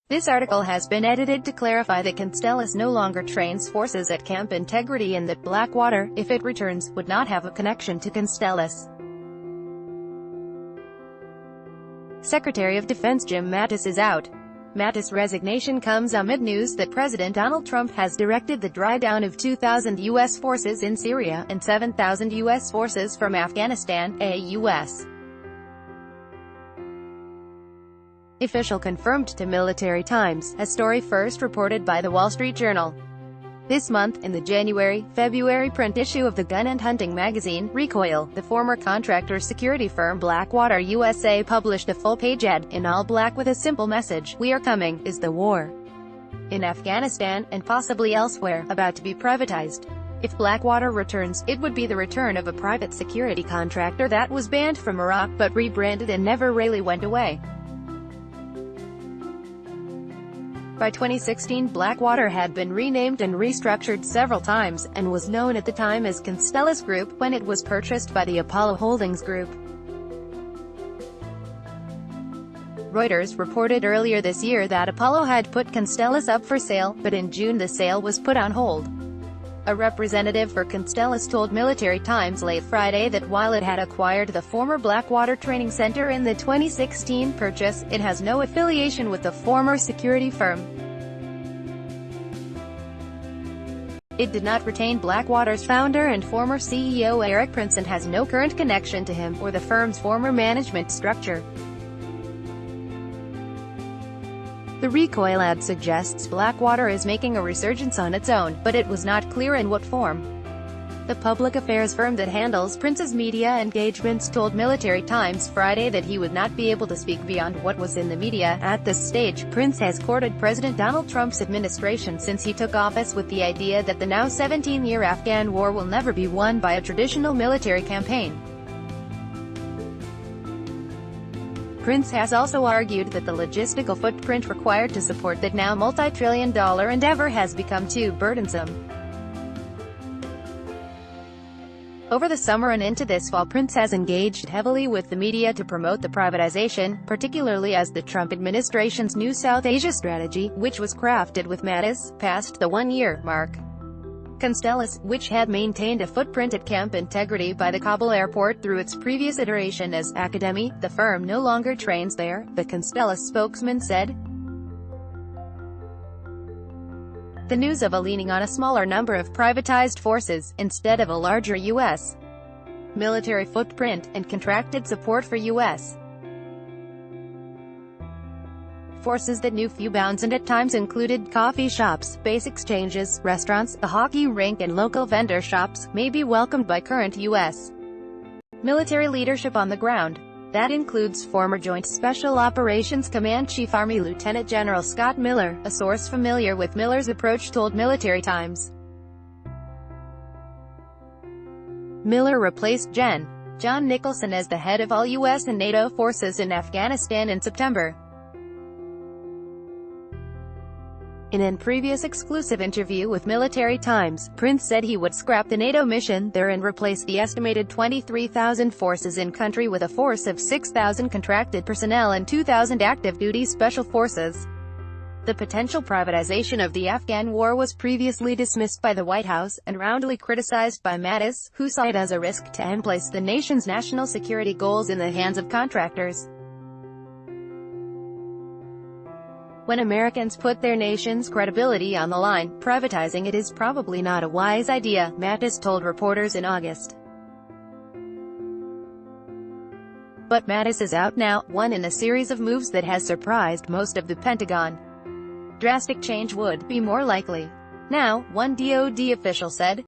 This article has been edited to clarify that Constellis no longer trains forces at Camp Integrity and that Blackwater, if it returns, would not have a connection to Constellis. Secretary of Defense Jim Mattis is out. Mattis' resignation comes amid news that President Donald Trump has directed the drawdown of 2,000 U.S. forces in Syria and 7,000 U.S. forces from Afghanistan, a U.S. official confirmed to Military Times, a story first reported by The Wall Street Journal. This month, in the January-February print issue of the gun and hunting magazine, Recoil, the former contractor security firm Blackwater USA published a full-page ad, in all black with a simple message: "We are coming, is the war in Afghanistan, and possibly elsewhere, about to be privatized?" If Blackwater returns, it would be the return of a private security contractor that was banned from Iraq but rebranded and never really went away. By 2016, Blackwater had been renamed and restructured several times, and was known at the time as Constellis Group, when it was purchased by the Apollo Holdings Group. Reuters reported earlier this year that Apollo had put Constellis up for sale, but in June the sale was put on hold. A representative for Constellis told Military Times late Friday that while it had acquired the former Blackwater Training Center in the 2016 purchase, it has no affiliation with the former security firm. It did not retain Blackwater's founder and former CEO Eric Prince and has no current connection to him, or the firm's former management structure. The Recoil ad suggests Blackwater is making a resurgence on its own, but it was not clear in what form. The public affairs firm that handles Prince's media engagements told Military Times Friday that he would not be able to speak beyond what was in the media. At this stage, Prince has courted President Donald Trump's administration since he took office with the idea that the now 17-year Afghan war will never be won by a traditional military campaign. Prince has also argued that the logistical footprint required to support that now multi-trillion-dollar endeavor has become too burdensome. Over the summer and into this fall, Prince has engaged heavily with the media to promote the privatization, particularly as the Trump administration's new South Asia strategy, which was crafted with Mattis, passed the one-year mark. Constellis, which had maintained a footprint at Camp Integrity by the Kabul airport through its previous iteration as Academy, the firm no longer trains there, the Constellis spokesman said. The news of a leaning on a smaller number of privatized forces, instead of a larger U.S. military footprint, and contracted support for U.S. forces that knew few bounds and at times included coffee shops, base exchanges, restaurants, a hockey rink and local vendor shops, may be welcomed by current U.S. military leadership on the ground. That includes former Joint Special Operations Command Chief Army Lieutenant General Scott Miller, a source familiar with Miller's approach told Military Times. Miller replaced John Nicholson as the head of all U.S. and NATO forces in Afghanistan in September. In a previous exclusive interview with Military Times, Prince said he would scrap the NATO mission there and replace the estimated 23,000 forces in country with a force of 6,000 contracted personnel and 2,000 active-duty special forces. The potential privatization of the Afghan war was previously dismissed by the White House, and roundly criticized by Mattis, who saw it as a risk to and place the nation's national security goals in the hands of contractors. When Americans put their nation's credibility on the line, privatizing it is probably not a wise idea, Mattis told reporters in August. But Mattis is out now, one in a series of moves that has surprised most of the Pentagon. Drastic change would be more likely now, one DoD official said.